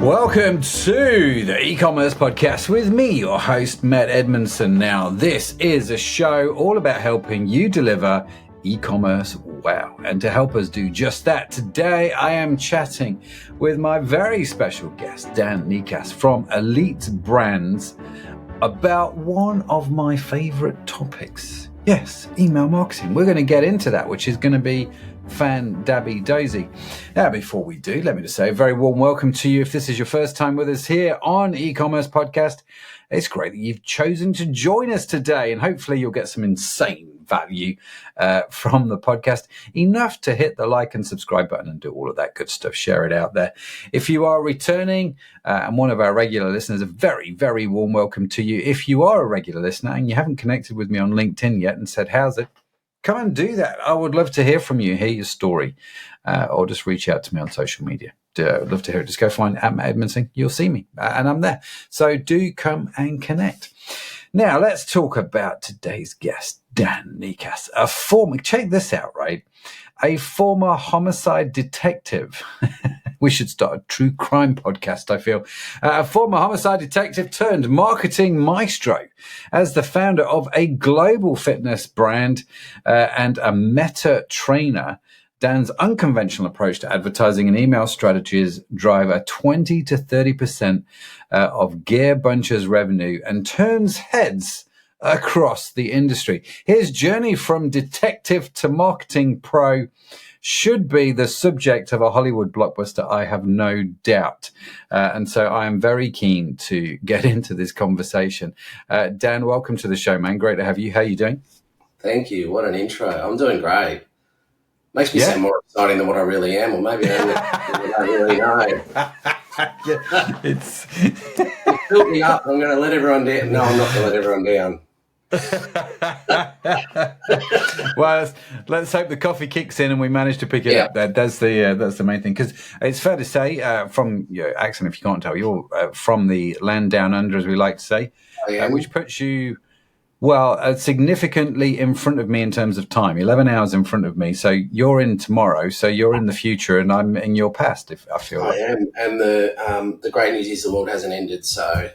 Welcome to the e-commerce podcast with me, your host, Matt Edmondson. Now, this is a show all about helping you deliver e-commerce wow. And to help us do just that, today I am chatting with my very special guest, Dan Nikas from Elite Brands, about one of my favorite topics. Yes, email marketing. We're going to get into that, which is going to be fan-dabby-dozy. Now, before we do, let me just say a very warm welcome to you. If this is your first time with us here on eCommerce Podcast, it's great that you've chosen to join us today, and hopefully you'll get some insane value from the podcast, enough to hit the like and subscribe button and do all of that good stuff. Share it out there. If you are returning and one of our regular listeners, a very, very warm welcome to you. If you are a regular listener and you haven't connected with me on LinkedIn yet and said, how's it? Come and do that. I would love to hear from you, hear your story, or just reach out to me on social media. I'd love to hear it. Just go find Matt Edmondson. You'll see me, and I'm there. So do come and connect. Now, let's talk about today's guest, Dan Nikas, a former, check this out, right? A former homicide detective. We should start a true crime podcast, I feel. A former homicide detective turned marketing maestro. As the founder of a global fitness brand and a meta trainer, Dan's unconventional approach to advertising and email strategies drive a 20 to 30% of Gearbuncher's revenue and turns heads across the industry. His journey from detective to marketing pro should be the subject of a Hollywood blockbuster, I have no doubt. And so I am very keen to get into this conversation. Dan, welcome to the show, man. Great to have you. How are you doing? Thank you. What an intro. I'm doing great. Makes me sound more exciting than what I really am, or maybe I don't really know. It's built me up. I'm going to let everyone down. No, I'm not going to let everyone down. Well, let's hope the coffee kicks in and we manage to pick it up. That's the main thing, because it's fair to say from your accent, if you can't tell, you're from the land down under, as we like to say, which puts you significantly in front of me in terms of time. 11 hours in front of me, so you're in tomorrow, so you're in the future and I'm in your past, if I feel like. I am, and the great news is the world hasn't ended, so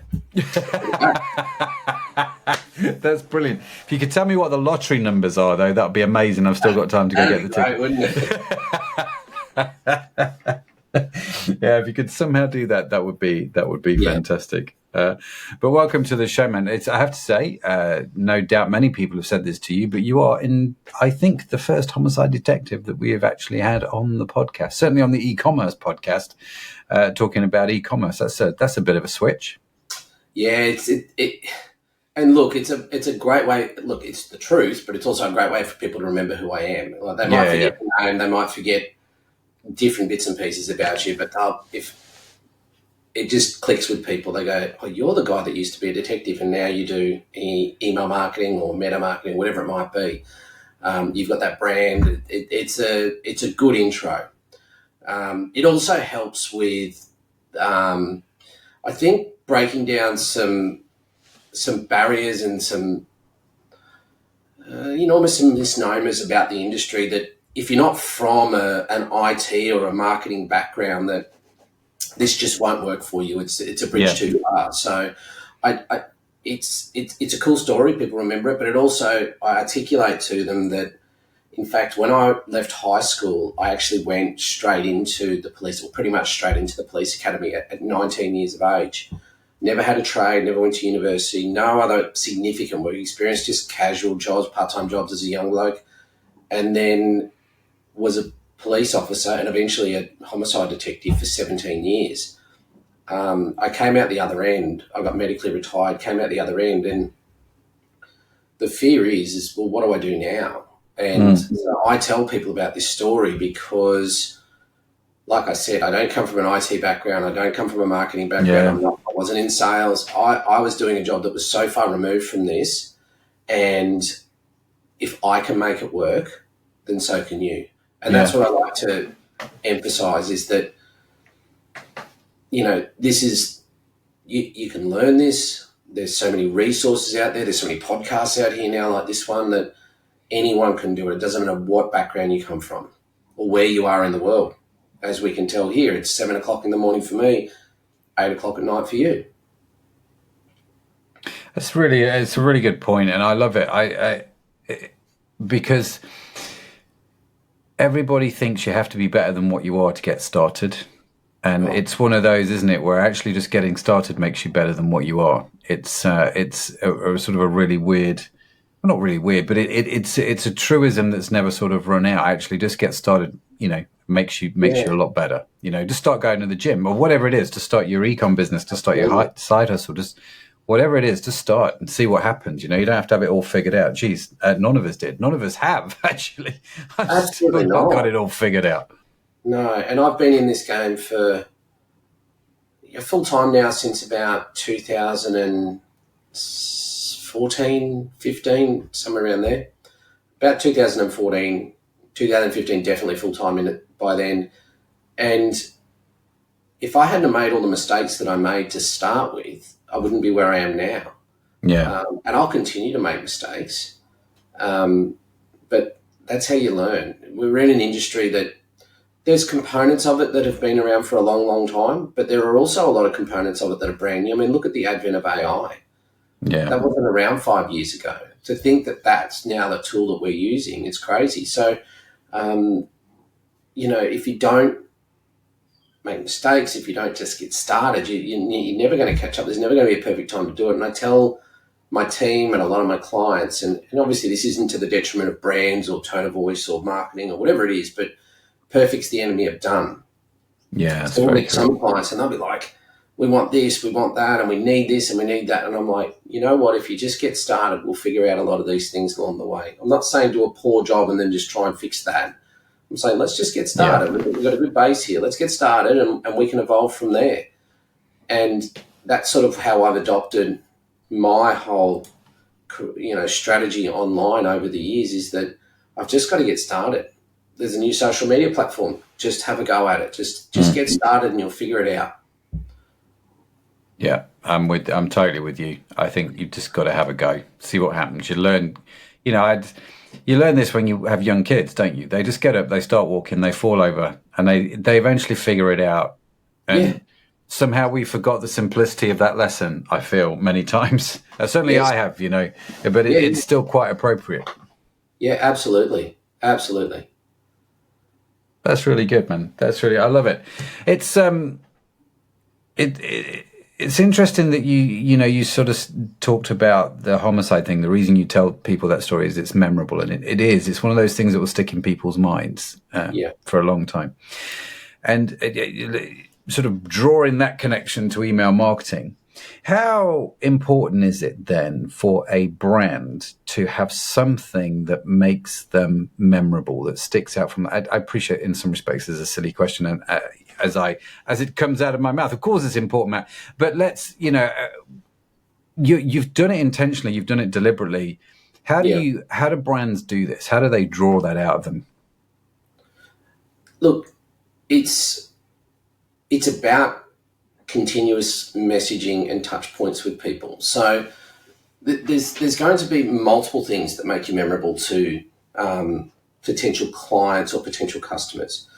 that's brilliant. If you could tell me what the lottery numbers are, though, that would be amazing. I've still got time to go get the ticket. Wouldn't it? Yeah, if you could somehow do that, that would be fantastic. But welcome to the show, man. I have to say, no doubt many people have said this to you, but you are I think, the first homicide detective that we have actually had on the podcast, certainly on the e-commerce podcast, talking about e-commerce. That's a bit of a switch. Yeah, and look, it's a great way. Look, it's the truth, but it's also a great way for people to remember who I am. Like, they might forget your name, they might forget different bits and pieces about you, but if it just clicks with people, they go, "Oh, you're the guy that used to be a detective, and now you do email marketing or meta marketing, whatever it might be. You've got that brand." It's a good intro. It also helps with, I think, breaking down some barriers and some, almost some misnomers about the industry, that if you're not from an IT or a marketing background, that this just won't work for you. It's a bridge too far. So it's a cool story. People remember it, but it also, I articulate to them that, in fact, when I left high school, I actually went straight into the police, or pretty much straight into the police academy at 19 years of age. Never had a trade, never went to university, no other significant work experience, just casual jobs, part-time jobs as a young bloke, and then was a police officer and eventually a homicide detective for 17 years. I came out the other end. I got medically retired, came out the other end, and the fear is, well, what do I do now? And so I tell people about this story because, like I said, I don't come from an IT background. I don't come from a marketing background. I wasn't in sales. I was doing a job that was so far removed from this, and if I can make it work, then so can you. And that's what I like to emphasize, is that, this is, you can learn this. There's so many resources out there. There's so many podcasts out here now like this one, that anyone can do it. It doesn't matter what background you come from or where you are in the world. As we can tell here, it's 7 o'clock in the morning for me. 8 o'clock at night for you. It's a really good point, and I love it. Because everybody thinks you have to be better than what you are to get started. And it's one of those, isn't it, where actually just getting started makes you better than what you are. It's a sort of a really weird, well, not really weird, but it's a truism that's never sort of run out. Actually, just get started, makes you a lot better. Just start going to the gym or whatever it is, to start your ecom business, to start your side hustle, just whatever it is, to start and see what happens. You don't have to have it all figured out. Geez, none of us did. None of us have, actually. I've still not got it all figured out. No, and I've been in this game for full time now since about 2014, 15, somewhere around there. About 2014, 2015, definitely full time in it by then. And if I hadn't made all the mistakes that I made to start with, I wouldn't be where I am now. Yeah. And I'll continue to make mistakes. But that's how you learn. We're in an industry that there's components of it that have been around for a long, long time, but there are also a lot of components of it that are brand new. I mean, look at the advent of AI. Yeah. That wasn't around 5 years ago. To think that that's now the tool that we're using, it's crazy. So, if you don't make mistakes, if you don't just get started, you're never going to catch up. There's never going to be a perfect time to do it. And I tell my team and a lot of my clients, and obviously this isn't to the detriment of brands or tone of voice or marketing or whatever it is, but perfect's the enemy of done. Yeah. So we'll meet some clients and they'll be like, we want this, we want that, and we need this and we need that. And I'm like, you know what, if you just get started, we'll figure out a lot of these things along the way. I'm not saying do a poor job and then just try and fix that. I'm saying let's just get started. Yeah. We've got a good base here. Let's get started and we can evolve from there. And that's sort of how I've adopted my whole strategy online over the years, is that I've just got to get started. There's a new social media platform. Just have a go at it. Just get started and you'll figure it out. Yeah, I'm totally with you. I think you've just got to have a go, see what happens. You learn, you learn this when you have young kids, don't you? They just get up, they start walking, they fall over, and they eventually figure it out. And somehow we forgot the simplicity of that lesson, I feel, many times. Certainly I have, but it's still quite appropriate. Yeah, absolutely. Absolutely. That's really good, man. I love it. It's it's interesting that you sort of talked about the homicide thing. The reason you tell people that story is it's memorable, and it is. It's one of those things that will stick in people's minds for a long time. And sort of drawing that connection to email marketing, how important is it then for a brand to have something that makes them memorable, that sticks out from? I appreciate in some respects it's a silly question, and as it comes out of my mouth, of course it's important, Matt. But let's you've done it intentionally, you've done it deliberately. How do brands do this? How do they draw that out of them? Look, it's about continuous messaging and touch points with people. So there's going to be multiple things that make you memorable to potential clients or potential customers.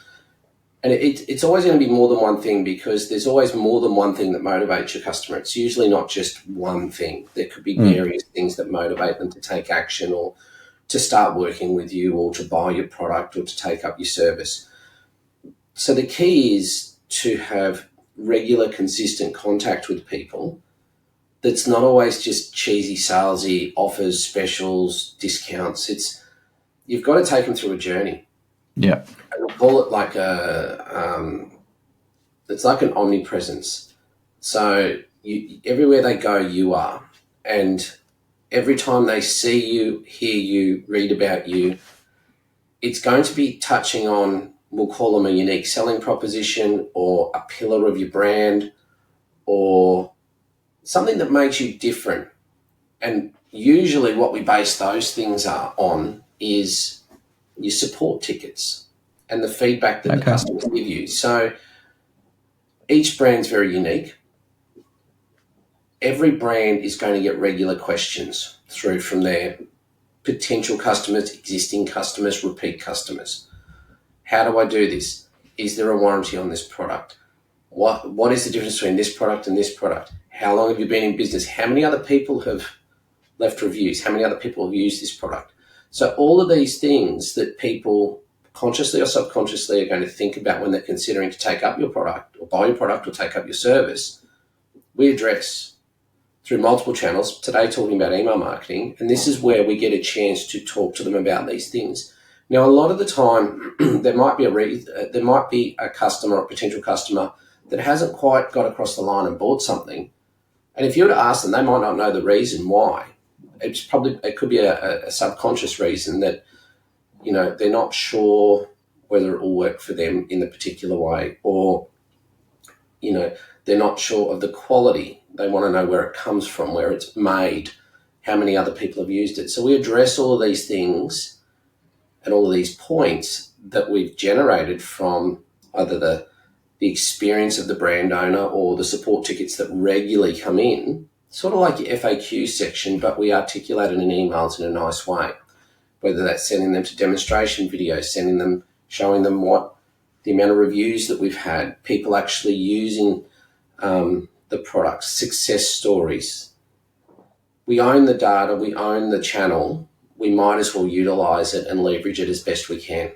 And it's always going to be more than one thing, because there's always more than one thing that motivates your customer. It's usually not just one thing. There could be various things that motivate them to take action, or to start working with you, or to buy your product, or to take up your service. So the key is to have regular, consistent contact with people that's not always just cheesy, salesy offers, specials, discounts. You've got to take them through a journey. Yeah. And we'll call it like it's like an omnipresence. So everywhere they go, you are. And every time they see you, hear you, read about you, it's going to be touching on, we'll call them a unique selling proposition, or a pillar of your brand, or something that makes you different. And usually what we base those things on is your support tickets and the feedback that the customers give you. So each brand's very unique. Every brand is going to get regular questions through from their potential customers, existing customers, repeat customers. How do I do this? Is there a warranty on this product? What is the difference between this product and this product? How long have you been in business? How many other people have left reviews? How many other people have used this product? So all of these things that people consciously or subconsciously are going to think about when they're considering to take up your product or buy your product or take up your service, we address through multiple channels. Today, talking about email marketing, and this is where we get a chance to talk to them about these things. Now, a lot of the time, there might be a customer or potential customer that hasn't quite got across the line and bought something, and if you were to ask them, they might not know the reason why. It could be a subconscious reason that, you know, they're not sure whether it will work for them in the particular way, or, you know, they're not sure of the quality. They want to know where it comes from, where it's made, how many other people have used it. So we address all of these things and all of these points that we've generated from either the experience of the brand owner or the support tickets that regularly come in, sort of like your FAQ section, but we articulate it in emails in a nice way. Whether that's sending them to demonstration videos, showing them what the amount of reviews that we've had, people actually using the products, success stories. We own the data, we own the channel, we might as well utilize it and leverage it as best we can.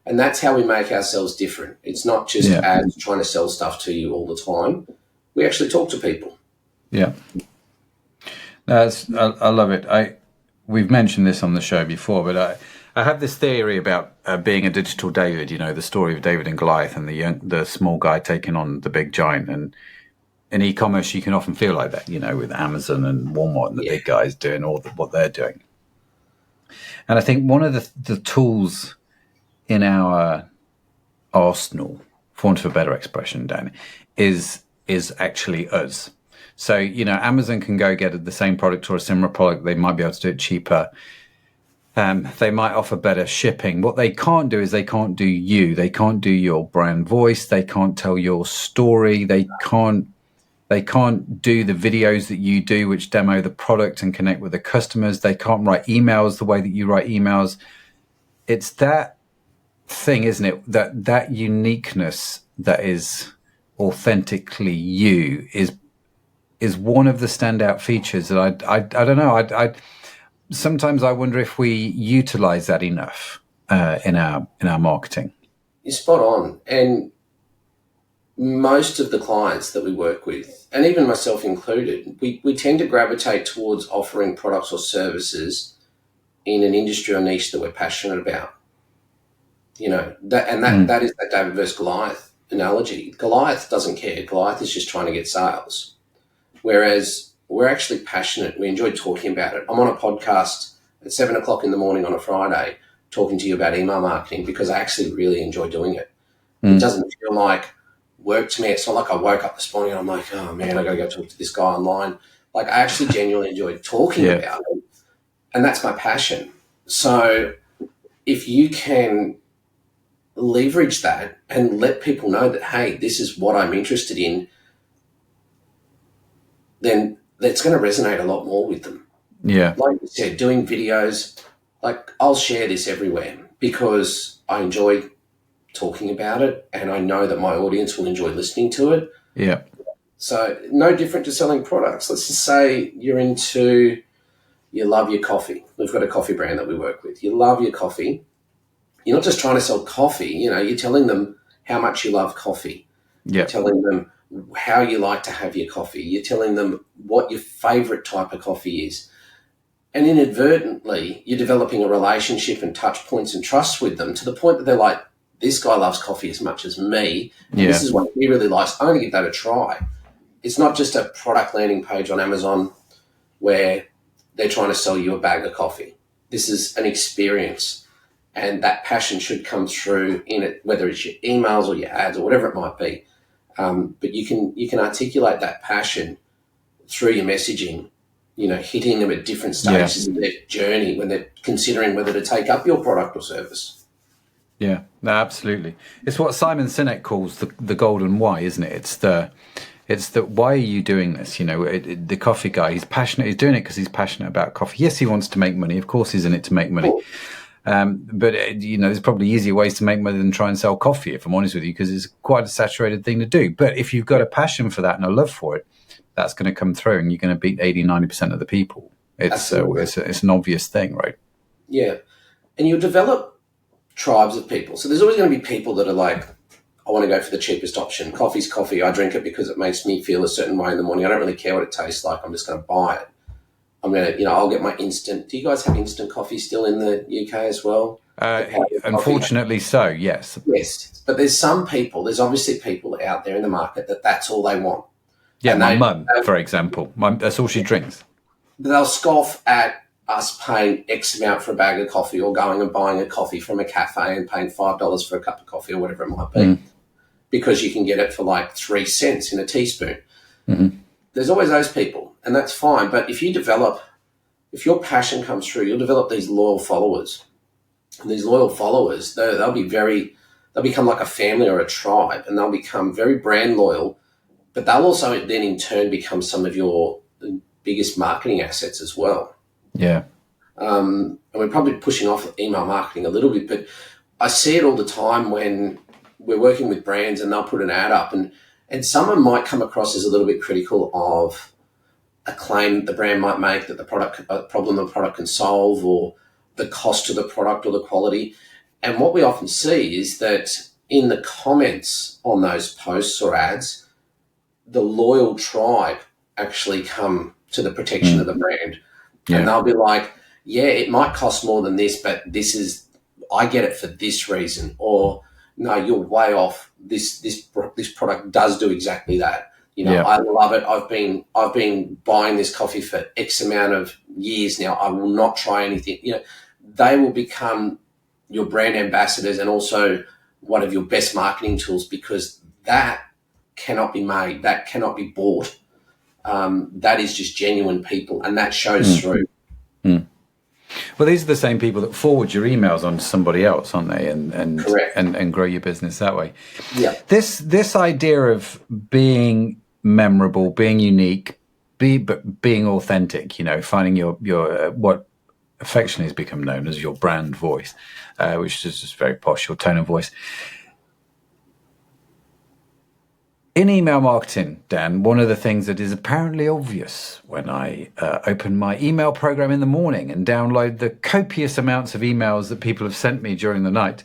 And that's how we make ourselves different. It's not just ads trying to sell stuff to you all the time. We actually talk to people. Yeah. I love it. We've mentioned this on the show before, but I have this theory about being a digital David, you know, the story of David and Goliath and the small guy taking on the big giant. And in e-commerce, you can often feel like that, you know, with Amazon and Walmart and the big guys doing what they're doing. And I think one of the tools in our arsenal, for want of a better expression, Dan, is actually us. So, you know, Amazon can go get the same product or a similar product. They might be able to do it cheaper. They might offer better shipping. What they can't do is they can't do you. They can't do your brand voice. They can't tell your story. They can't do the videos that you do, which demo the product and connect with the customers. They can't write emails the way that you write emails. It's that thing, isn't it? That uniqueness that is authentically you is one of the standout features that I don't know. I sometimes I wonder if we utilize that enough in our marketing. You're spot on. And most of the clients that we work with, and even myself included, we tend to gravitate towards offering products or services in an industry or niche that we're passionate about. You know, that is that David versus Goliath analogy. Goliath doesn't care. Goliath is just trying to get sales. Whereas we're actually passionate. We enjoy talking about it. I'm on a podcast at 7:00 in the morning on a Friday talking to you about email marketing because I actually really enjoy doing it. It doesn't feel like work to me. It's not like I woke up this morning and I'm like, oh man, I got to go talk to this guy online. Like, I actually genuinely enjoy talking about it. And that's my passion. So if you can leverage that and let people know that, hey, this is what I'm interested in, then that's going to resonate a lot more with them. Yeah. Like you said, doing videos, like I'll share this everywhere because I enjoy talking about it and I know that my audience will enjoy listening to it. Yeah. So no different to selling products. Let's just say you love your coffee. We've got a coffee brand that we work with. You love your coffee. You're not just trying to sell coffee, you know, you're telling them how much you love coffee. Yeah. You're telling them how you like to have your coffee. You're telling them what your favorite type of coffee is. And inadvertently, you're developing a relationship and touch points and trust with them to the point that they're like, this guy loves coffee as much as me. And this is what he really likes. I'm going to give that a try. It's not just a product landing page on Amazon where they're trying to sell you a bag of coffee. This is an experience. And that passion should come through in it, whether it's your emails or your ads or whatever it might be. But you can articulate that passion through your messaging, you know, hitting them at different stages of their journey when they're considering whether to take up your product or service. Yeah, no, absolutely. It's what Simon Sinek calls the golden why, isn't it? It's the why are you doing this? You know, the coffee guy, he's passionate. He's doing it because he's passionate about coffee. Yes, he wants to make money. Of course, he's in it to make money. But there's probably easier ways to make money than try and sell coffee, if I'm honest with you, because it's quite a saturated thing to do. But if you've got a passion for that and a love for it, that's going to come through, and you're going to beat 80-90% of the people. It's an obvious thing, right? Yeah, and you'll develop tribes of people. So there's always going to be people that are like, I want to go for the cheapest option. Coffee's coffee. I drink it because it makes me feel a certain way in the morning. I don't really care what it tastes like. I'm just going to buy it. I'm going to, I'll get my instant. Do you guys have instant coffee still in the UK as well? Unfortunately so, yes. Yes. But there's obviously people out there in the market that's all they want. Yeah, and my mum, for example, that's all she drinks. They'll scoff at us paying X amount for a bag of coffee, or going and buying a coffee from a cafe and paying $5 for a cup of coffee or whatever it might be, because you can get it for like 3 cents in a teaspoon. Mm-hmm. There's always those people, and that's fine. But if your passion comes through, you'll develop these loyal followers. And these loyal followers, they'll become like a family or a tribe, and they'll become very brand loyal, but they'll also then in turn become some of your biggest marketing assets as well. Yeah. And we're probably pushing off email marketing a little bit, but I see it all the time when we're working with brands and they'll put an ad up, and someone might come across as a little bit critical of a claim the brand might make that a problem the product can solve, or the cost of the product or the quality. And what we often see is that in the comments on those posts or ads, the loyal tribe actually come to the protection of the brand. Yeah. And they'll be like, yeah, it might cost more than this, but I get it for this reason. Or no, you're way off. This product does do exactly that. I love it. I've been buying this coffee for X amount of years now. I will not try anything. They will become your brand ambassadors and also one of your best marketing tools, because that cannot be made. That cannot be bought. That is just genuine people, and that shows through. Well, these are the same people that forward your emails on to somebody else, aren't they? And grow your business that way. Yeah. This idea of being memorable, being unique, but being authentic. Finding your what affectionately has become known as your brand voice, which is just very posh, your tone of voice. In email marketing, Dan, one of the things that is apparently obvious when I open my email program in the morning and download the copious amounts of emails that people have sent me during the night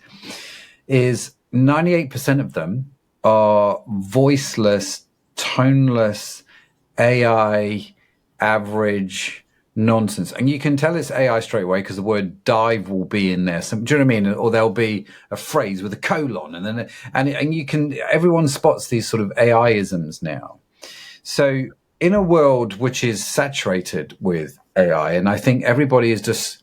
is 98% of them are voiceless, toneless, AI, average nonsense. And you can tell it's AI straight away because the word dive will be in there. Do you know what I mean? Or there'll be a phrase with a colon, and you can, everyone spots these sort of AI-isms now. So in a world which is saturated with AI, and I think everybody is just,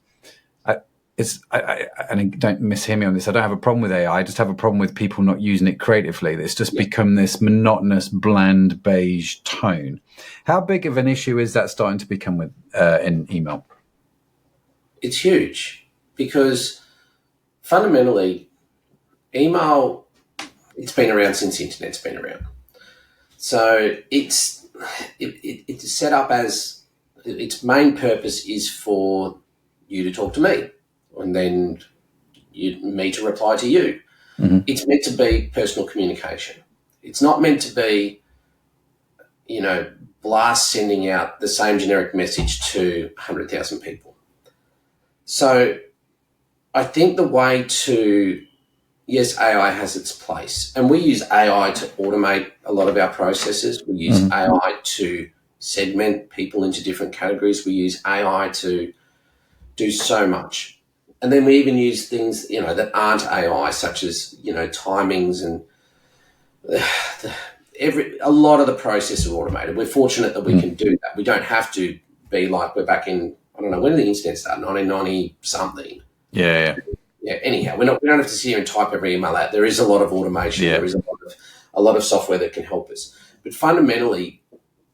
and don't mishear me on this, I don't have a problem with AI. I just have a problem with people not using it creatively. It's just become this monotonous, bland, beige tone. How big of an issue is that starting to become with in email? It's huge, because fundamentally, email, it's been around since the internet's been around. So it's set up as, its main purpose is for you to talk to me, and then me to reply to you. Mm-hmm. It's meant to be personal communication. It's not meant to be, blast sending out the same generic message to 100,000 people. So I think the way to, yes, AI has its place, and we use AI to automate a lot of our processes. We use AI to segment people into different categories. We use AI to do so much. And then we even use things, that aren't AI, such as, timings, and a lot of the process is automated. We're fortunate that we can do that. We don't have to be like we're back in, I don't know, when did the internet start? 1990 something. Yeah. Anyhow, we don't have to sit here and type every email out. There is a lot of automation. Yeah. There is a lot of software that can help us. But fundamentally,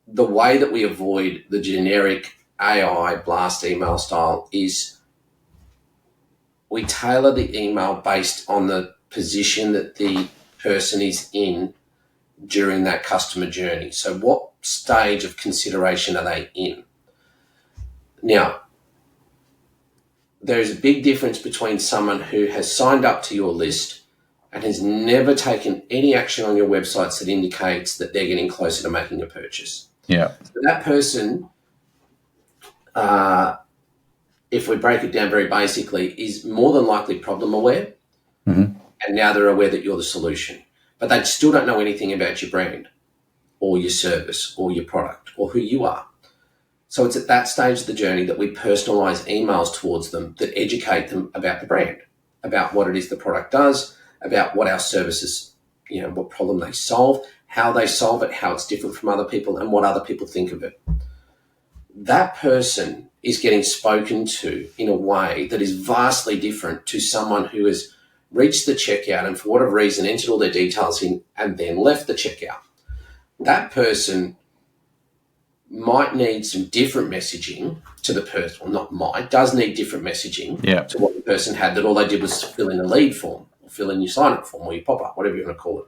the way that we avoid the generic AI blast email style is we tailor the email based on the position that the person is in during that customer journey. So what stage of consideration are they in? Now, there's a big difference between someone who has signed up to your list and has never taken any action on your websites that indicates that they're getting closer to making a purchase. Yeah. So that person, if we break it down very basically, is more than likely problem aware. Mm-hmm. And now they're aware that you're the solution. But they still don't know anything about your brand or your service or your product or who you are. So it's at that stage of the journey that we personalize emails towards them that educate them about the brand, about what it is the product does, about what our services, what problem they solve, how they solve it, how it's different from other people, and what other people think of it. That person is getting spoken to in a way that is vastly different to someone who has reached the checkout and for whatever reason entered all their details in and then left the checkout. That person might need some different messaging to the person, well, not might, does need different messaging to what the person had, that all they did was fill in a lead form or fill in your sign-up form or your pop-up, whatever you want to call it.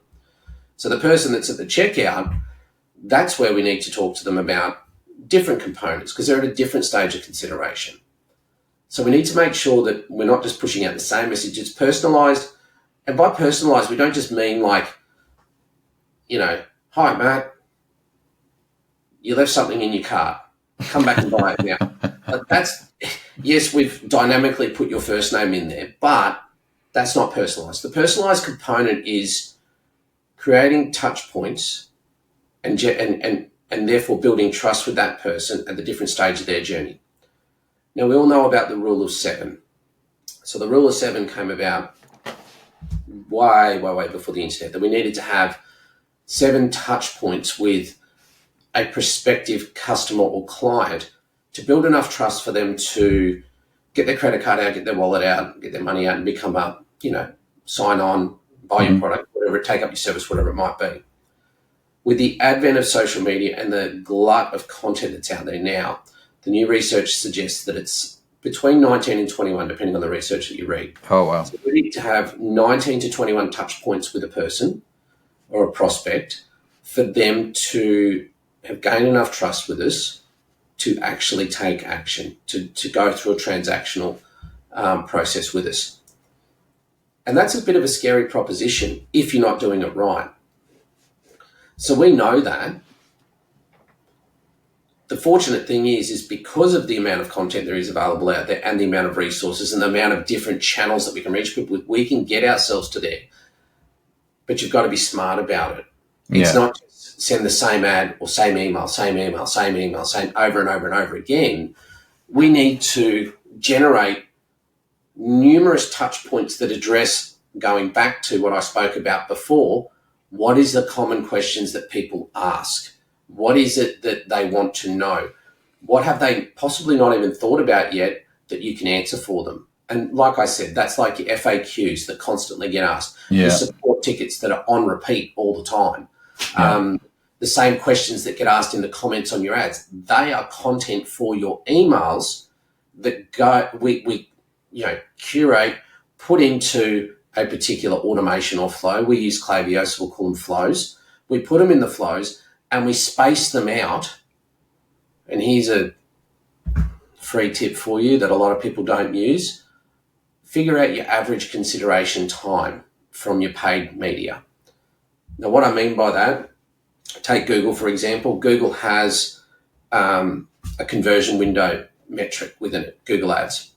So the person that's at the checkout, that's where we need to talk to them about different components because they're at a different stage of consideration. So we need to make sure that we're not just pushing out the same message. It's personalised. And by personalised, we don't just mean like, hi, Matt, you left something in your cart. Come back and buy it now. Yes, we've dynamically put your first name in there, but that's not personalised. The personalised component is creating touch points and therefore building trust with that person at the different stage of their journey. Now, we all know about the rule of 7. So the rule of 7 came about way before the internet, that we needed to have 7 touch points with a prospective customer or client to build enough trust for them to get their credit card out, get their wallet out, get their money out and become sign on, buy your product, whatever, take up your service, whatever it might be. With the advent of social media and the glut of content that's out there now, the new research suggests that it's between 19 and 21, depending on the research that you read. Oh, wow. So we need to have 19 to 21 touch points with a person or a prospect for them to have gained enough trust with us to actually take action, to go through a transactional process with us. And that's a bit of a scary proposition if you're not doing it right. So we know that. The fortunate thing is because of the amount of content there is available out there and the amount of resources and the amount of different channels that we can reach people with, we can get ourselves to there. But you've got to be smart about it. It's not just send the same ad or same email, same over and over and over again. We need to generate numerous touch points that address, going back to what I spoke about before, what is the common questions that people ask? What is it that they want to know? What have they possibly not even thought about yet that you can answer for them? And like I said, that's like your FAQs that constantly get asked, your support tickets that are on repeat all the time, the same questions that get asked in the comments on your ads. They are content for your emails that we curate, put into a particular automation or flow. We use Klaviyo, so we'll call them flows. We put them in the flows and we space them out. And here's a free tip for you that a lot of people don't use. Figure out your average consideration time from your paid media. Now, what I mean by that, take Google, for example. Google has a conversion window metric within it, Google Ads.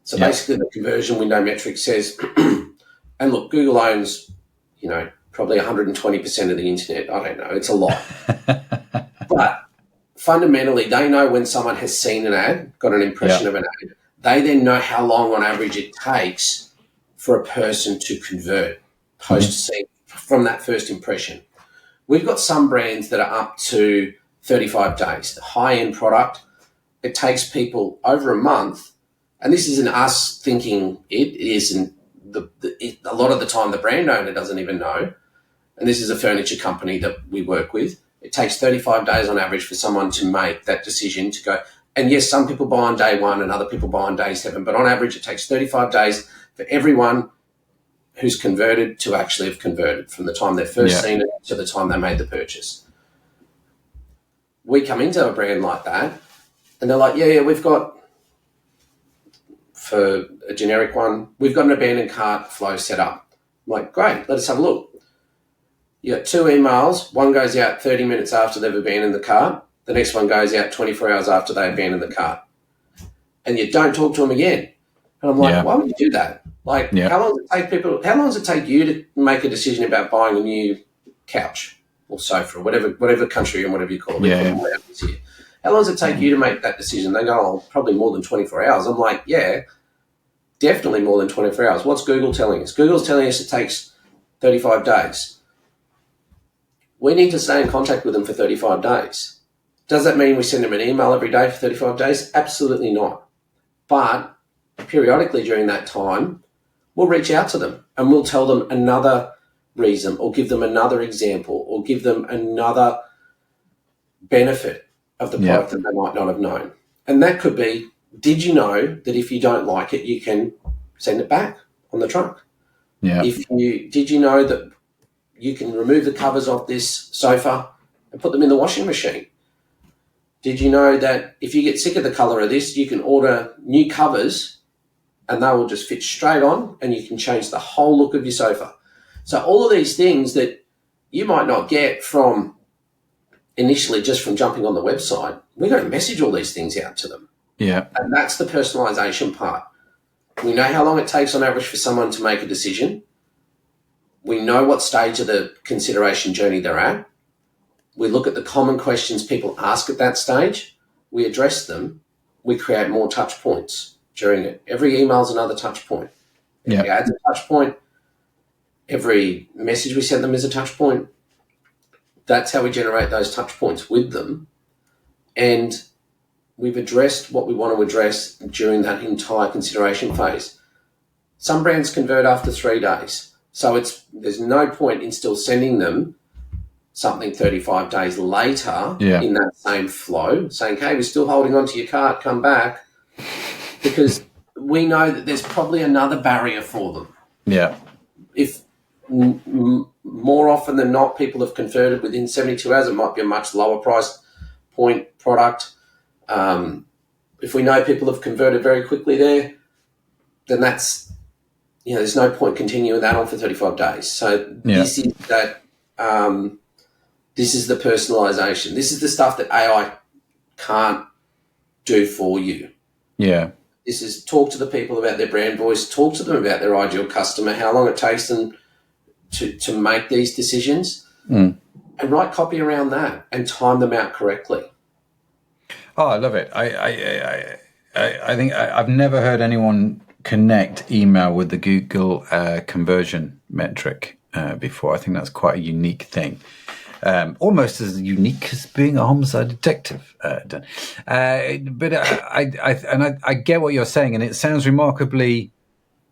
So basically the conversion window metric says, and look, Google owns, probably 120% of the internet. I don't know. It's a lot. But fundamentally, they know when someone has seen an ad, got an impression of an ad. They then know how long on average it takes for a person to convert post-scene from that first impression. We've got some brands that are up to 35 days. The high-end product, it takes people over a month, and this isn't us thinking it isn't. A lot of the time the brand owner doesn't even know, and this is a furniture company that we work with. It takes 35 days on average for someone to make that decision to go. And yes, some people buy on day 1 and other people buy on day 7, but on average it takes 35 days for everyone who's converted to actually have converted from the time they've first seen it to the time they made the purchase. We come into a brand like that and they're like, we've got, for a generic one, we've got an abandoned cart flow set up. I'm like, great, let us have a look. You got 2 emails. One goes out 30 minutes after they've abandoned the cart. The next one goes out 24 hours after they abandon the cart. And you don't talk to them again. And I'm like, why would you do that? Like, how long does it take you to make a decision about buying a new couch or sofa or whatever country and whatever you call it? Here. How long does it take you to make that decision? They go, oh, probably more than 24 hours. I'm like, yeah, definitely more than 24 hours. What's Google telling us? Google's telling us it takes 35 days. We need to stay in contact with them for 35 days. Does that mean we send them an email every day for 35 days? Absolutely not. But periodically during that time, we'll reach out to them and we'll tell them another reason or give them another example or give them another benefit of the product that they might not have known. And that could be, did you know that if you don't like it, you can send it back on the truck? Yeah. Did you know that you can remove the covers off this sofa and put them in the washing machine? Did you know that if you get sick of the color of this, you can order new covers and they will just fit straight on and you can change the whole look of your sofa? So all of these things that you might not get from initially just from jumping on the website, we're going to message all these things out to them. Yeah. And that's the personalization part. We know how long it takes on average for someone to make a decision. We know what stage of the consideration journey they're at. We look at the common questions people ask at that stage. We address them. We create more touch points during it. Every email is another touch point. Every ad's a touch point. Every message we send them is a touch point. That's how we generate those touch points with them. And we've addressed what we want to address during that entire consideration phase. Some brands convert after 3 days. So there's no point in still sending them something 35 days later in that same flow, saying, hey, we're still holding on to your cart, come back, because we know that there's probably another barrier for them. Yeah. If more often than not people have converted within 72 hours, it might be a much lower price point product. If we know people have converted very quickly there, then that's, there's no point continuing that on for 35 days. So this is that, this is the personalization. This is the stuff that AI can't do for you. Yeah. This is talk to the people about their brand voice, talk to them about their ideal customer, how long it takes them to make these decisions, and write copy around that and time them out correctly. Oh, I love it. I think I've never heard anyone connect email with the Google conversion metric before. I think that's quite a unique thing. Almost as unique as being a homicide detective. But I get what you're saying, and it sounds remarkably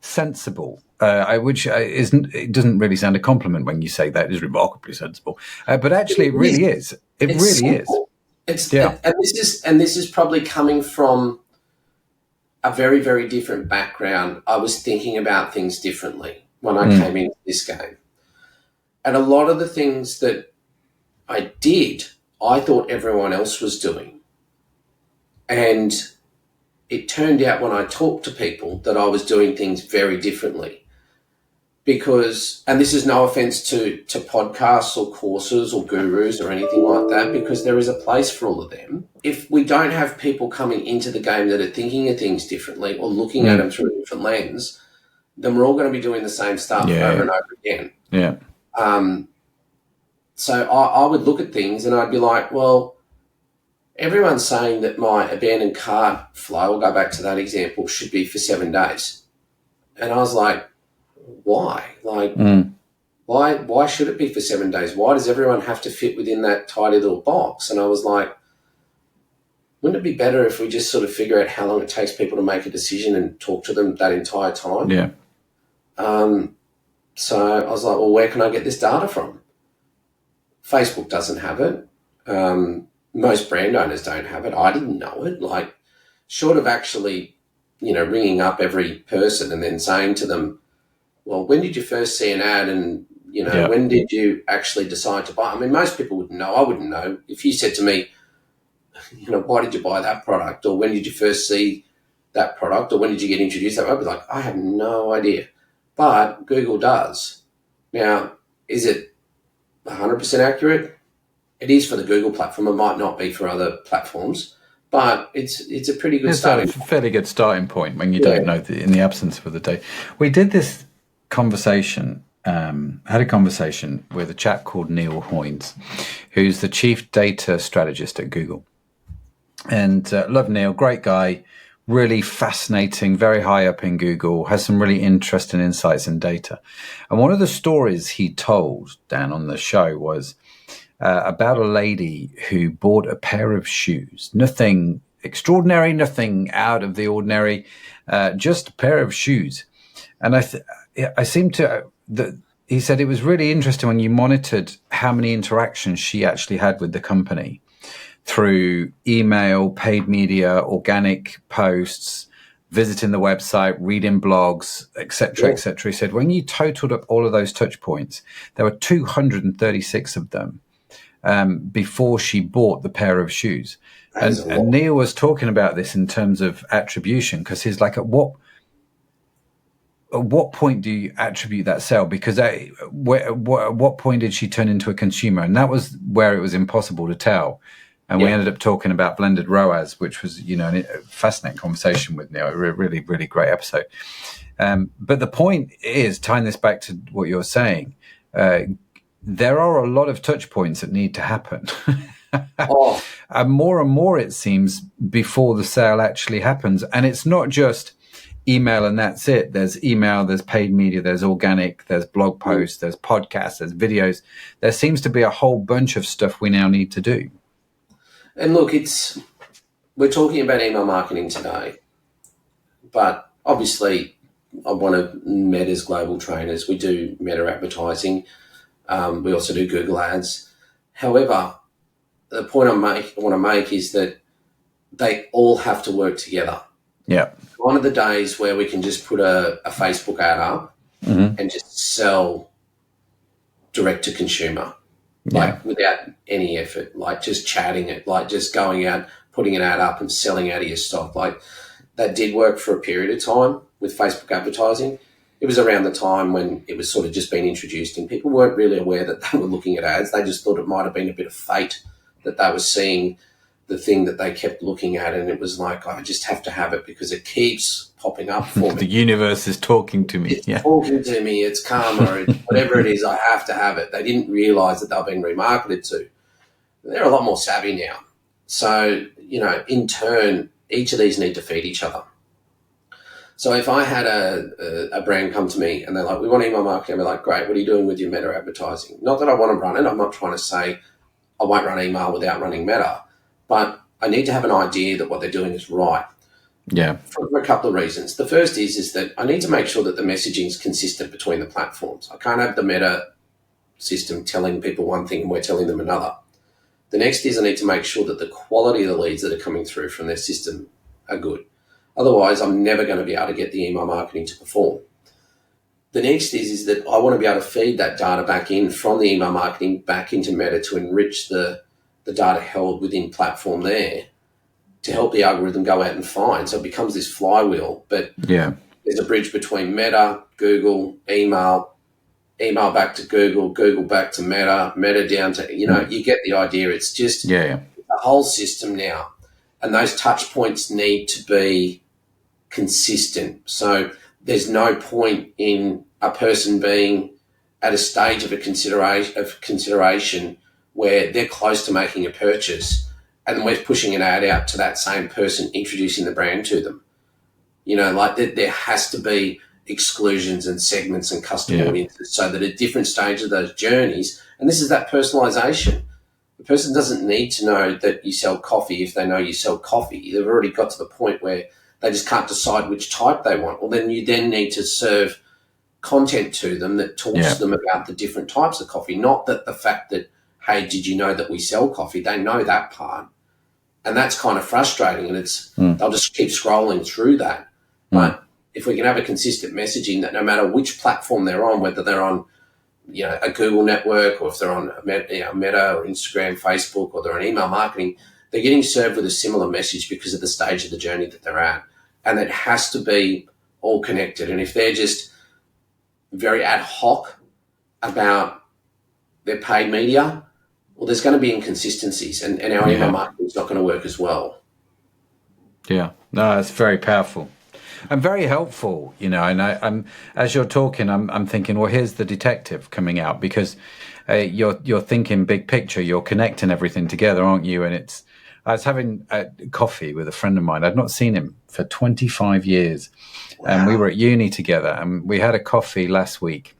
sensible. It doesn't really sound a compliment when you say that. It is remarkably sensible, but actually, it really is. It really is. And this is probably coming from a very, very different background. I was thinking about things differently when I came into this game, and a lot of the things that I did, I thought everyone else was doing. And it turned out when I talked to people that I was doing things very differently. Because, and this is no offense to podcasts or courses or gurus or anything like that, because there is a place for all of them. If we don't have people coming into the game that are thinking of things differently or looking at them through a different lens, then we're all going to be doing the same stuff over and over again. Yeah. So I would look at things and I'd be like, well, everyone's saying that my abandoned cart flow, I'll go back to that example, should be for 7 days. And I was like, why? Like, why should it be for 7 days? Why does everyone have to fit within that tiny little box? And I was like, wouldn't it be better if we just sort of figure out how long it takes people to make a decision and talk to them that entire time? Yeah. So I was like, well, where can I get this data from? Facebook doesn't have it. Most brand owners don't have it. I didn't know it. Like, short of actually, ringing up every person and then saying to them, well, when did you first see an ad and, when did you actually decide to buy? I mean, most people wouldn't know. I wouldn't know. If you said to me, why did you buy that product? Or when did you first see that product, or when did you get introduced to that? I'd be like, I have no idea. But Google does. Now, is it 100% accurate? It is for the Google platform. It might not be for other platforms, but it's a pretty good starting point. It's a fairly good starting point when you don't know in the absence of the data. We did this conversation, had a conversation with a chap called Neil Hoynes, who's the chief data strategist at Google. And love Neil, great guy, really fascinating, very high up in Google, has some really interesting insights in data. And one of the stories he told, Dan, on the show was about a lady who bought a pair of shoes. Nothing extraordinary, nothing out of the ordinary, just a pair of shoes. And I seem to, he said it was really interesting when you monitored how many interactions she actually had with the company through email, paid media, organic posts, visiting the website, reading blogs, etc., etc. He said when you totaled up all of those touch points, there were 236 of them before she bought the pair of shoes. And Neil was talking about this in terms of attribution, because he's like, at what point do you attribute that sale? Because at what point did she turn into a consumer? And that was where it was impossible to tell. And we ended up talking about blended ROAS, which was, a fascinating conversation with Neil. A really, really great episode. But the point is, tying this back to what you're saying, there are a lot of touch points that need to happen. And more, it seems, before the sale actually happens. And it's not just email and that's it. There's email, there's paid media, there's organic, there's blog posts, there's podcasts, there's videos. There seems to be a whole bunch of stuff we now need to do. And look, we're talking about email marketing today, but obviously I'm one of Meta's global trainers. We do Meta advertising. We also do Google ads. However, the point I want to make is that they all have to work together. Yeah. One of the days where we can just put a Facebook ad up and just sell direct to consumer. Like without any effort, like just chatting it, like just going out, putting an ad up and selling out of your stock. Like that did work for a period of time with Facebook advertising. It was around the time when it was sort of just being introduced and people weren't really aware that they were looking at ads. They just thought it might have been a bit of fate that they were seeing the thing that they kept looking at, and it was like, I just have to have it because it keeps popping up for me. The universe is talking to me. It's talking to me. It's karma. It's whatever it is, I have to have it. They didn't realize that they were being remarketed to. They're a lot more savvy now. So, in turn, each of these need to feed each other. So if I had a brand come to me and they're like, we want email marketing, I'd be like, great, what are you doing with your Meta advertising? Not that I want to run it. I'm not trying to say I won't run email without running Meta. But I need to have an idea that what they're doing is right. Yeah. For a couple of reasons. The first is that I need to make sure that the messaging is consistent between the platforms. I can't have the Meta system telling people one thing and we're telling them another. The next is I need to make sure that the quality of the leads that are coming through from their system are good. Otherwise, I'm never going to be able to get the email marketing to perform. The next is that I want to be able to feed that data back in from the email marketing back into Meta to enrich the data held within platform there to help the algorithm go out and find. So it becomes this flywheel, but there's a bridge between Meta, Google, email back to Google, Google back to Meta, Meta down to, you get the idea. It's just a whole system now. And those touch points need to be consistent. So there's no point in a person being at a stage of consideration where they're close to making a purchase and we're pushing an ad out to that same person, introducing the brand to them. There has to be exclusions and segments and custom audiences so that at different stages of those journeys, and this is that personalization. The person doesn't need to know that you sell coffee if they know you sell coffee. They've already got to the point where they just can't decide which type they want. Well, then you need to serve content to them that talks to them about the different types of coffee, not that the fact that, hey, did you know that we sell coffee? They know that part. And that's kind of frustrating. And they'll just keep scrolling through that. But if we can have a consistent messaging that no matter which platform they're on, whether they're on, a Google network or if they're on Meta or Instagram, Facebook, or they're on email marketing, they're getting served with a similar message because of the stage of the journey that they're at. and it has to be all connected. And if they're just very ad hoc about their paid media, well, there's going to be inconsistencies, and our email marketing is not going to work as well. Yeah, no, it's very powerful and very helpful, and I'm as you're talking, I'm thinking, well, here's the detective coming out, because you're thinking big picture, you're connecting everything together, aren't you? And I was having coffee with a friend of mine. I'd not seen him for 25 years. Wow. And we were at uni together, and we had a coffee last week.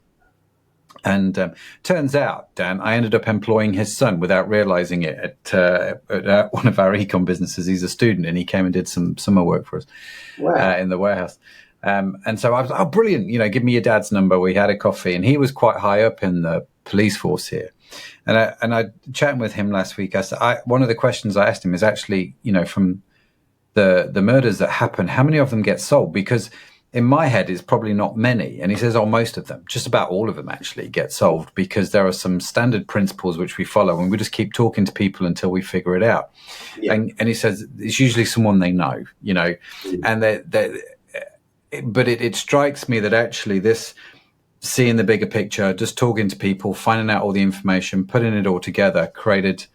And turns out, Dan, I ended up employing his son without realizing it at one of our ecom businesses. He's a student, and he came and did some summer work for us. Wow. In the warehouse. And so I was, oh, brilliant, give me your dad's number. We had a coffee, and he was quite high up in the police force here. And I chatting with him last week. I said, one of the questions I asked him is actually, from the murders that happen, how many of them get solved? Because in my head, it's probably not many. And he says, oh, most of them, just about all of them actually get solved, because there are some standard principles which we follow, and we just keep talking to people until we figure it out. Yeah. And he says it's usually someone they know, and but it strikes me that actually this, seeing the bigger picture, just talking to people, finding out all the information, putting it all together, created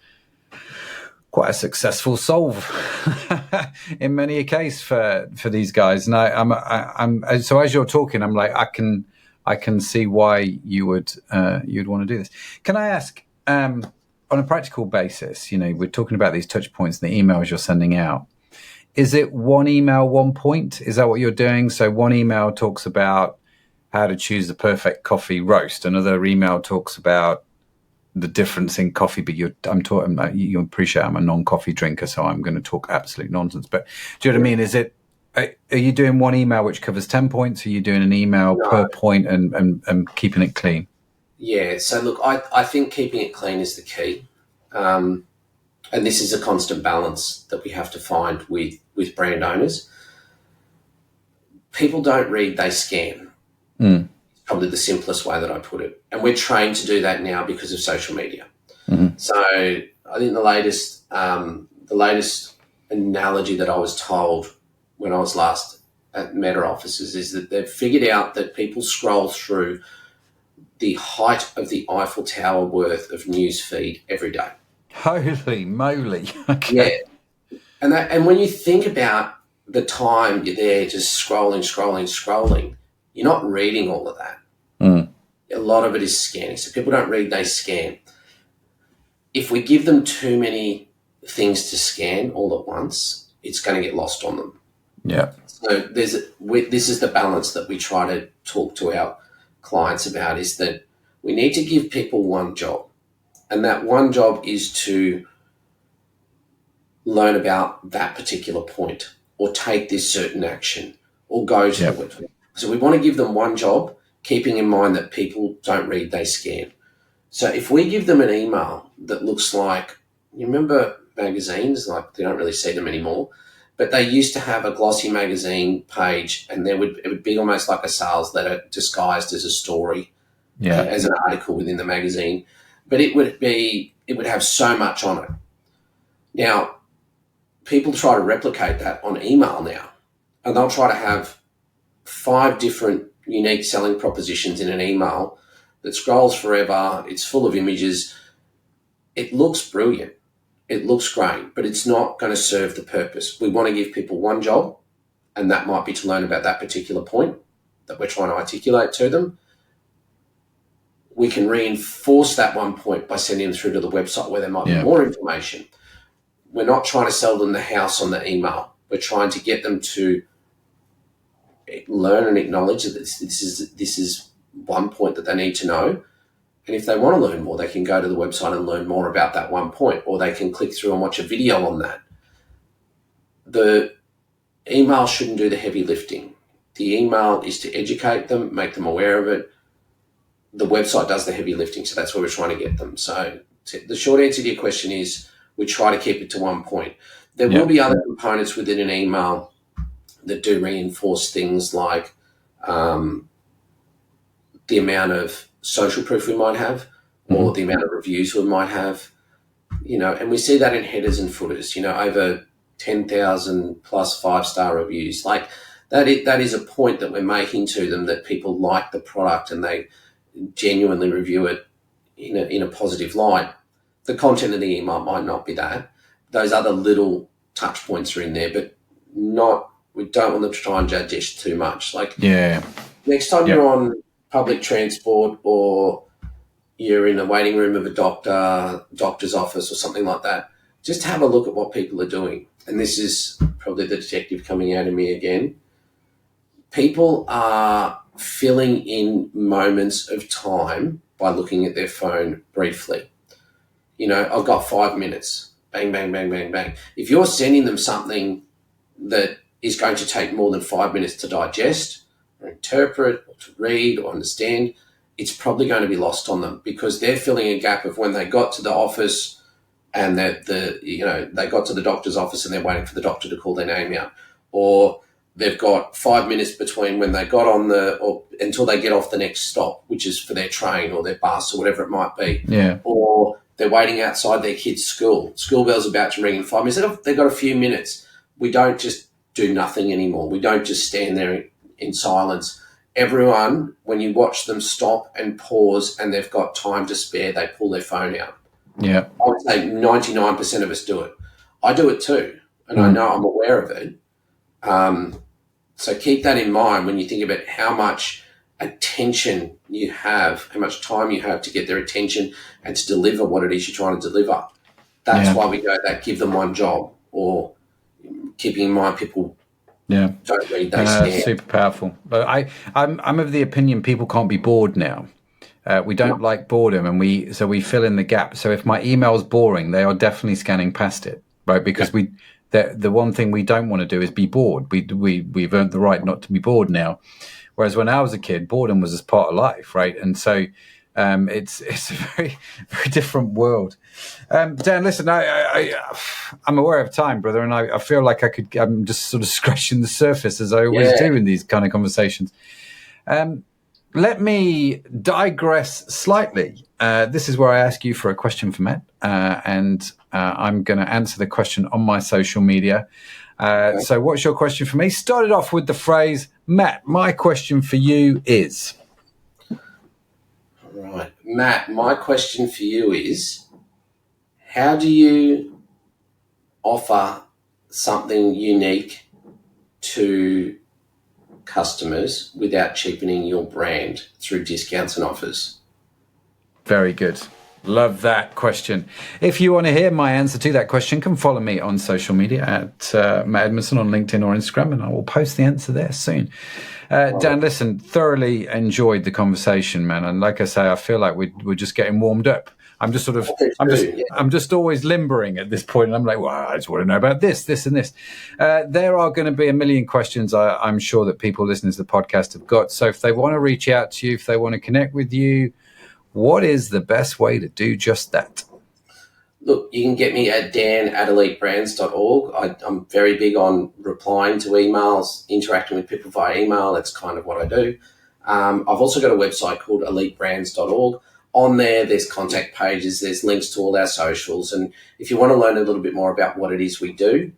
quite a successful solve in many a case for these guys. And I'm so as you're talking, I'm like, I can see why you'd want to do this. Can I ask, on a practical basis, we're talking about these touch points and the emails you're sending out. Is it one email, one point? Is that what you're doing? So one email talks about how to choose the perfect coffee roast. Another email talks about the difference in coffee, but you appreciate I'm a non-coffee drinker, so I'm going to talk absolute nonsense. But do you know what I mean? Are you doing one email which covers 10 points? Or are you doing an email per point and keeping it clean? Yeah. So look, I think keeping it clean is the key. And this is a constant balance that we have to find with brand owners. People don't read, they scan. It's probably the simplest way that I put it. And we're trained to do that now because of social media. Mm-hmm. So I think the latest analogy that I was told when I was last at Meta offices is that they've figured out that people scroll through the height of the Eiffel Tower worth of news feed every day. Holy moly. Okay. Yeah. And when you think about the time you're there just scrolling, you're not reading all of that. A lot of it is scanning. So people don't read, they scan. If we give them too many things to scan all at once, it's going to get lost on them. Yeah. So this is the balance that we try to talk to our clients about, is that we need to give people one job. And that one job is to learn about that particular point, or take this certain action, or go to the website. So we want to give them one job, keeping in mind that people don't read, they scan. So if we give them an email that looks like, you remember magazines, like they don't really see them anymore, but they used to have a glossy magazine page, and it would be almost like a sales letter disguised as a story, as an article within the magazine. But it would have so much on it. Now, people try to replicate that on email now, and they'll try to have 5 different unique selling propositions in an email that scrolls forever. It's full of images. It looks brilliant. It looks great, but it's not going to serve the purpose. We want to give people one job, and that might be to learn about that particular point that we're trying to articulate to them. We can reinforce that one point by sending them through to the website where there might be more information. We're not trying to sell them the house on the email. We're trying to get them to learn and acknowledge that this is one point that they need to know. And if they want to learn more, they can go to the website and learn more about that one point, or they can click through and watch a video on that. The email shouldn't do the heavy lifting. The email is to educate them, make them aware of it. The website does the heavy lifting, so that's where we're trying to get them. So the short answer to your question is we try to keep it to one point. There will be other components within an email that do reinforce things like the amount of social proof we might have, or the amount of reviews we might have, and we see that in headers and footers. Over 10,000 plus 5-star reviews. Like that is a point that we're making to them, that people like the product and they genuinely review it in a positive light. The content of the email might not be that. Those other little touch points are in there, but we don't want them to try and digest too much. Like, next time you're on public transport or you're in a waiting room of a doctor's office or something like that, just have a look at what people are doing. And this is probably the detective coming out of me again. People are filling in moments of time by looking at their phone briefly. I've got 5 minutes. Bang, bang, bang, bang, bang. If you're sending them something that is going to take more than 5 minutes to digest or interpret or to read or understand, it's probably going to be lost on them, because they're filling a gap of when they got to the office and they got to the doctor's office and they're waiting for the doctor to call their name out, or they've got 5 minutes between when they got on or until they get off the next stop, which is for their train or their bus or whatever it might be. Yeah. Or they're waiting outside their kid's school. School bell's about to ring in 5 minutes. They've got a few minutes. We don't just do nothing anymore. We don't just stand there in silence. Everyone, when you watch them stop and pause and they've got time to spare, they pull their phone out. Yeah. I would say 99% of us do it. I do it too, and I know I'm aware of it. So keep that in mind when you think about how much attention you have, how much time you have to get their attention and to deliver what it is you're trying to deliver. That's why we go that give them one job, or keeping in mind people don't read, they scan. Super powerful. But I'm of the opinion people can't be bored now. We don't like boredom, and so we fill in the gap. So if my email's boring, they are definitely scanning past it, right? Because the one thing we don't want to do is be bored. We've earned the right not to be bored now. Whereas when I was a kid, boredom was just part of life, right? And so it's a very, very different world. Dan, listen, I'm aware of time, brother, and I feel like I'm just sort of scratching the surface, as I always do in these kind of conversations. Let me digress slightly. This is where I ask you for a question for Matt, and I'm going to answer the question on my social media. So what's your question for me? Started off with the phrase, Matt, my question for you is... Right. Matt, my question for you is, how do you offer something unique to customers without cheapening your brand through discounts and offers? Very good. Love that question. If you want to hear my answer to that question, come follow me on social media at Matt Edmondson on LinkedIn or Instagram, and I will post the answer there soon. Dan, listen, thoroughly enjoyed the conversation, man. And like I say, I feel like we're just getting warmed up. I'm just always limbering at this point. And I'm like, well, I just want to know about this, and this. There are going to be a million questions I'm sure that people listening to the podcast have got. So if they want to reach out to you, if they want to connect with you, what is the best way to do just that? Look, you can get me at dan@elitebrands.org. I'm very big on replying to emails, interacting with people via email. That's kind of what I do. I've also got a website called elitebrands.org. On there's contact pages, there's links to all our socials. And if you want to learn a little bit more about what it is we do,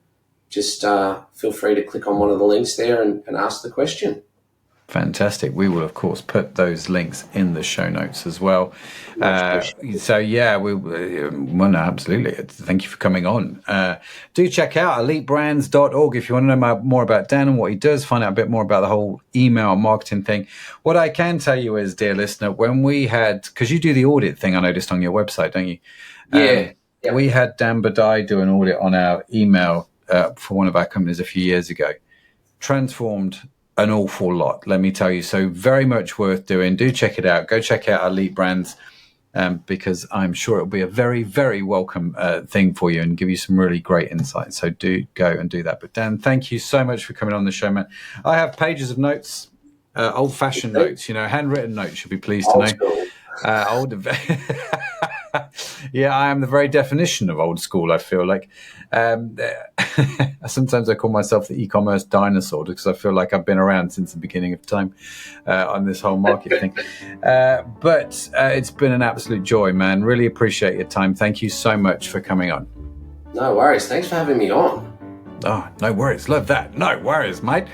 just feel free to click on one of the links there and ask the question. Fantastic. We will, of course, put those links in the show notes as well. No, absolutely. Thank you for coming on. Do check out elitebrands.org if you want to know more about Dan and what he does, find out a bit more about the whole email marketing thing. What I can tell you is, dear listener, when we had, because you do the audit thing, I noticed on your website, don't you? We had Dan Badai do an audit on our email for one of our companies a few years ago. Transformed an awful lot, let me tell you. So very much worth doing. Do check it out. Go check out Elite Brands because I'm sure it'll be a very, very welcome thing for you and give you some really great insights. So do go and do that. But Dan, thank you so much for coming on the show, man. I have pages of notes, old-fashioned notes, handwritten notes, you'll be pleased to know. Yeah, I am the very definition of old school, I feel like. Sometimes I call myself the e-commerce dinosaur because I feel like I've been around since the beginning of time on this whole market thing. But it's been an absolute joy, man. Really appreciate your time. Thank you so much for coming on. No worries. Thanks for having me on. Oh, no worries. Love that. No worries, mate.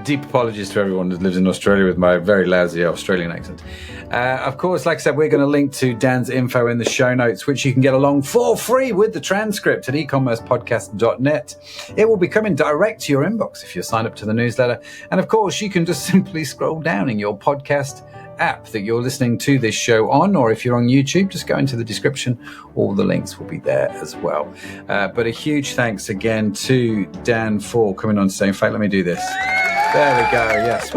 Deep apologies to everyone who lives in Australia with my very lousy Australian accent. Of course, like I said, we're going to link to Dan's info in the show notes, which you can get along for free with the transcript at ecommercepodcast.net. It will be coming direct to your inbox if you sign up to the newsletter. And of course, you can just simply scroll down in your podcast app that you're listening to this show on, or if you're on YouTube, just go into the description. All the links will be there as well. But a huge thanks again to Dan for coming on today. In fact, let me do this. There we go. Yes.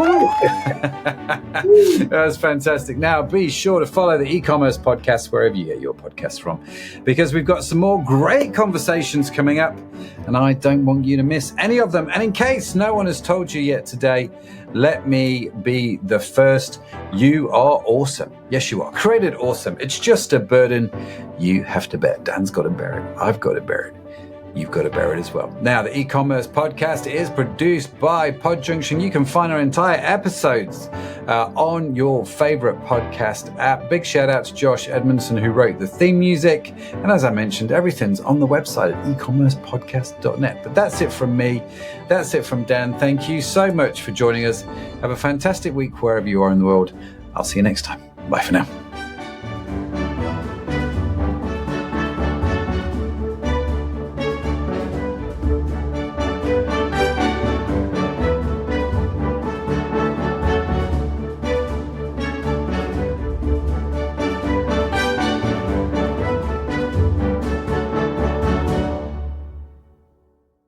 That was fantastic. Now, be sure to follow the e-commerce podcast wherever you get your podcasts from, because we've got some more great conversations coming up, and I don't want you to miss any of them. And in case no one has told you yet today, let me be the first. You are awesome. Yes, you are. Created awesome. It's just a burden you have to bear. Dan's got to bear it. I've got to bear it. You've got to bear it as well. Now, the e-commerce podcast is produced by PodJunction. You can find our entire episodes on your favorite podcast app. Big shout out to Josh Edmondson, who wrote the theme music. And as I mentioned, everything's on the website at ecommercepodcast.net. But that's it from me. That's it from Dan. Thank you so much for joining us. Have a fantastic week wherever you are in the world. I'll see you next time. Bye for now.